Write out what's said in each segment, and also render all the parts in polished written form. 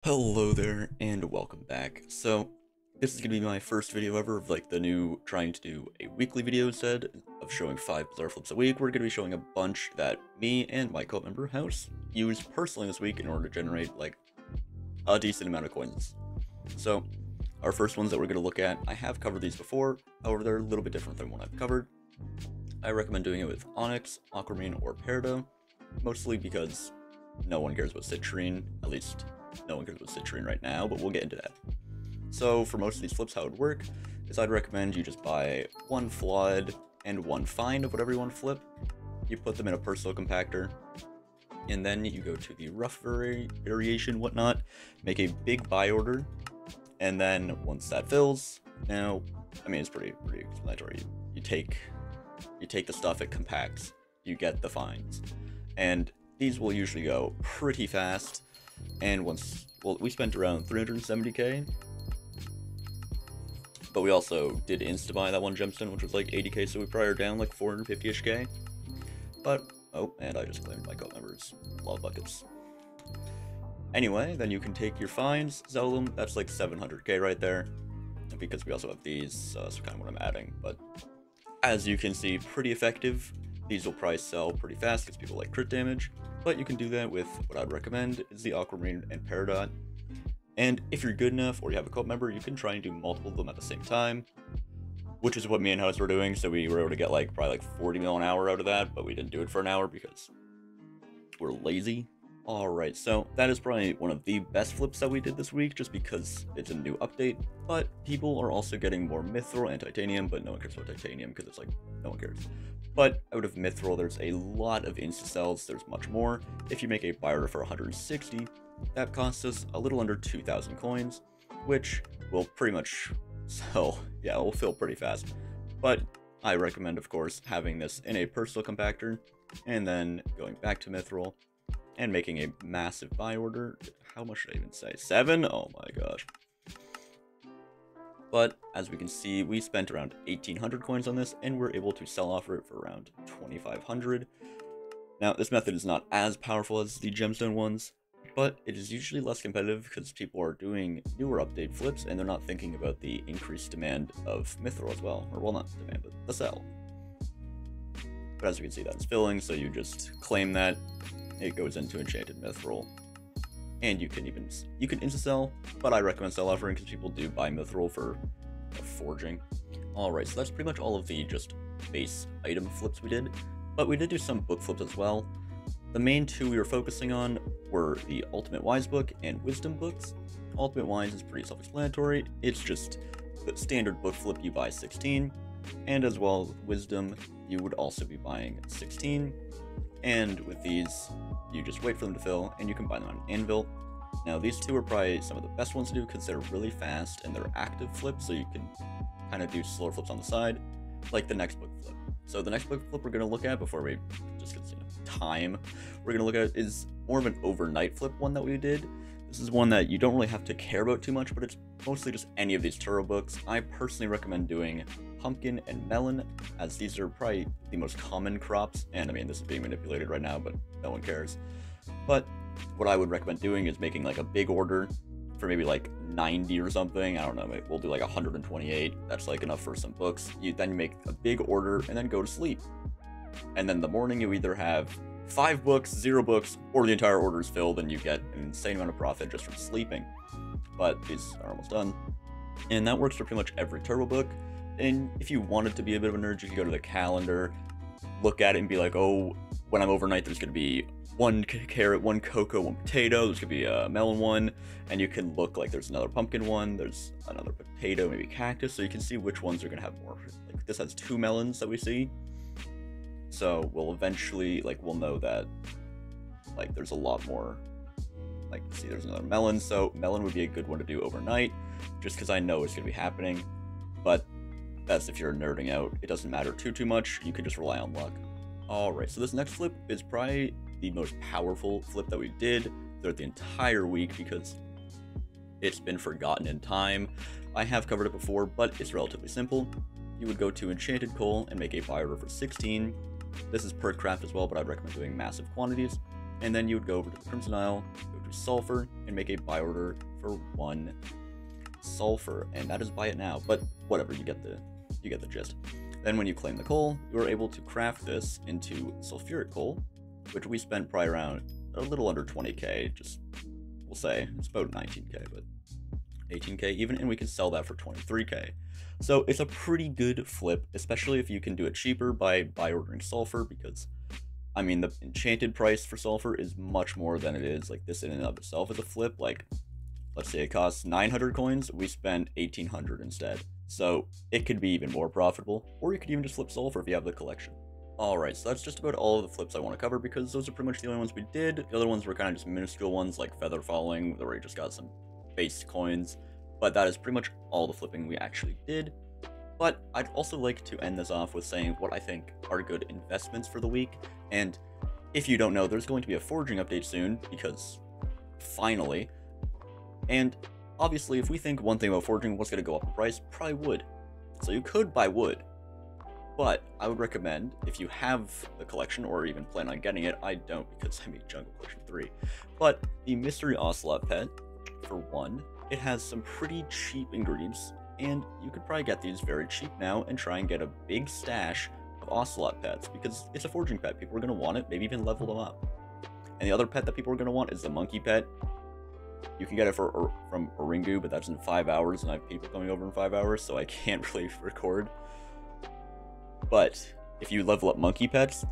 Hello there, and welcome back. So, this is going to be my first video ever of like the new trying to do a weekly video instead of showing 5 Bazaar Flips a week. We're going to be showing a bunch that me and my co-member House used personally this week in order to generate like a decent amount of coins. So, our first ones that we're going to look at, I have covered these before, however they're a little bit different than what I've covered. I recommend doing it with Onyx, Aquamarine, or Peridot, mostly because no one cares about Citrine, at least no one cares about Citrine right now, but we'll get into that. So for most of these flips, how it would work is I'd recommend you just buy one flawed and one fine of whatever you want to flip. You put them in a personal compactor, and then you go to the rough variation, whatnot, make a big buy order, and then once that fills, now, I mean, it's pretty explanatory. You take the stuff, it compacts, you get the fines, and these will usually go pretty fast. And once, well, we spent around 370k, but we also did insta-buy that one gemstone, which was like 80k, so we probably are down like 450-ish k. But, oh, and I just claimed my cult members. Love buckets. Anyway, then you can take your fines, sell them, that's like 700k right there, because we also have these, so that's kind of what I'm adding, but as you can see, pretty effective. These will probably sell pretty fast because people like crit damage, but you can do that with what I'd recommend is the Aquamarine and Peridot. And if you're good enough or you have a cult member, you can try and do multiple of them at the same time, which is what me and House were doing. So we were able to get like probably like 40 mil an hour out of that, but we didn't do it for an hour because we're lazy. Alright, so that is probably one of the best flips that we did this week, just because it's a new update, but people are also getting more Mithril and Titanium, but no one cares about Titanium because it's like, no one cares. But out of Mithril, there's a lot of insta-sells, there's much more. If you make a buy order for 160, that costs us a little under 2,000 coins, which will pretty much sell, yeah, it will fill pretty fast. But I recommend, of course, having this in a personal compactor, and then going back to Mithril, and making a massive buy order. How much should I even say? 7? Oh my gosh. But as we can see, we spent around 1,800 coins on this, and we're able to sell off it for around 2,500. Now, this method is not as powerful as the gemstone ones, but it is usually less competitive because people are doing newer update flips, and they're not thinking about the increased demand of Mithril as well. Or, well, not demand, but the sell. But as you can see, that's filling, so you just claim that. It goes into Enchanted Mithril, and you can insta-sell, but I recommend sell offering because people do buy Mithril for forging. Alright, so that's pretty much all of the just base item flips we did, but we did do some book flips as well. The main two we were focusing on were the Ultimate Wise book and Wisdom books. Ultimate Wise is pretty self-explanatory, it's just the standard book flip, you buy 16, and as well with Wisdom, you would also be buying 16. And with these, you just wait for them to fill, and you can buy them on Anvil. Now, these two are probably some of the best ones to do because they're really fast and they're active flips, so you can kind of do slower flips on the side, like the next book flip. So the next book flip we're going to look at before we just get time, we're going to look at is more of an overnight flip one that we did. This is one that you don't really have to care about too much, but it's mostly just any of these turbo books. I personally recommend doing pumpkin and melon, as these are probably the most common crops, and I mean, this is being manipulated right now, but no one cares. But what I would recommend doing is making like a big order for maybe like 90 or something. I don't know, maybe we'll do like 128. That's like enough for some books. Then you make a big order and then go to sleep. And then in the morning you either have 5 books, 0 books, or the entire order is filled and you get an insane amount of profit just from sleeping. But these are almost done. And that works for pretty much every turbo book. And if you wanted to be a bit of a nerd, you could go to the calendar, look at it and be like, oh, when I'm overnight, there's going to be 1 carrot, 1 cocoa, 1 potato, there's going to be a melon one, and you can look like there's another pumpkin one, there's another potato, maybe cactus, so you can see which ones are going to have more. Like this has 2 melons that we see, so we'll eventually, like, we'll know that, like, there's a lot more. Like, see, there's another melon, so melon would be a good one to do overnight, just because I know it's going to be happening, but that's if you're nerding out. It doesn't matter too much, you can just rely on luck. Alright, so this next flip is probably the most powerful flip that we did throughout the entire week because it's been forgotten in time. I have covered it before, but it's relatively simple. You would go to Enchanted Coal and make a buy order for 16. This is per craft as well, but I'd recommend doing massive quantities. And then you would go over to the Crimson Isle, go to to sulfur and make a buy order for 1 sulfur, and that is buy it now, but whatever, you get the gist. Then when you claim the coal, you are able to craft this into sulfuric coal, which we spent probably around a little under 20k, just, we'll say, it's about 19k, but 18k even, and we can sell that for 23k. So it's a pretty good flip, especially if you can do it cheaper by ordering sulfur, because, I mean, the enchanted price for sulfur is much more than it is, like, this in and of itself is a flip. Like, let's say it costs 900 coins, we spend 1800 instead. So it could be even more profitable, or you could even just flip sulfur if you have the collection. Alright, so that's just about all of the flips I want to cover, because those are pretty much the only ones we did. The other ones were kind of just minuscule ones, like feather falling, where we just got some base coins, but that is pretty much all the flipping we actually did. But I'd also like to end this off with saying what I think are good investments for the week, and if you don't know, there's going to be a forging update soon, because finally, and obviously if we think one thing about forging, what's going to go up in price, probably wood. So you could buy wood, but I would recommend, if you have the collection or even plan on getting it, I don't because I made Jungle Collection 3, but the Mystery Ocelot pet, for one, it has some pretty cheap ingredients, and you could probably get these very cheap now and try and get a big stash of Ocelot pets, because it's a forging pet, people are going to want it, maybe even level them up. And the other pet that people are going to want is the monkey pet. You can get it from Oringu, but that's in 5 hours, and I have people coming over in 5 hours, so I can't really record. But if you level up monkey pets,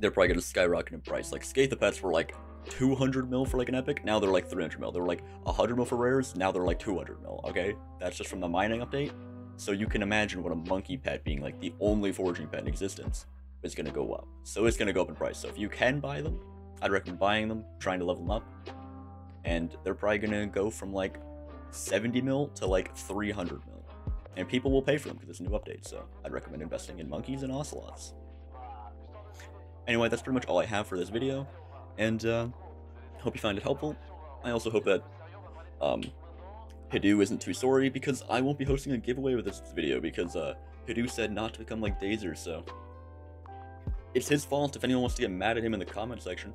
they're probably going to skyrocket in price. Like, Skatha pets were like 200 mil for like an epic, now they're like 300 mil. They were like 100 mil for rares, now they're like 200 mil, okay? That's just from the mining update. So you can imagine what a monkey pet being like the only forging pet in existence is going to go up. So it's going to go up in price. So if you can buy them, I'd recommend buying them, trying to level them up. And they're probably going to go from like 70 mil to like 300 mil. And people will pay for them because it's a new update. So I'd recommend investing in monkeys and ocelots. Anyway, that's pretty much all I have for this video. And hope you find it helpful. I also hope that Hidoo isn't too sorry, because I won't be hosting a giveaway with this video, because Hidoo said not to become like Dazer, so it's his fault if anyone wants to get mad at him in the comment section.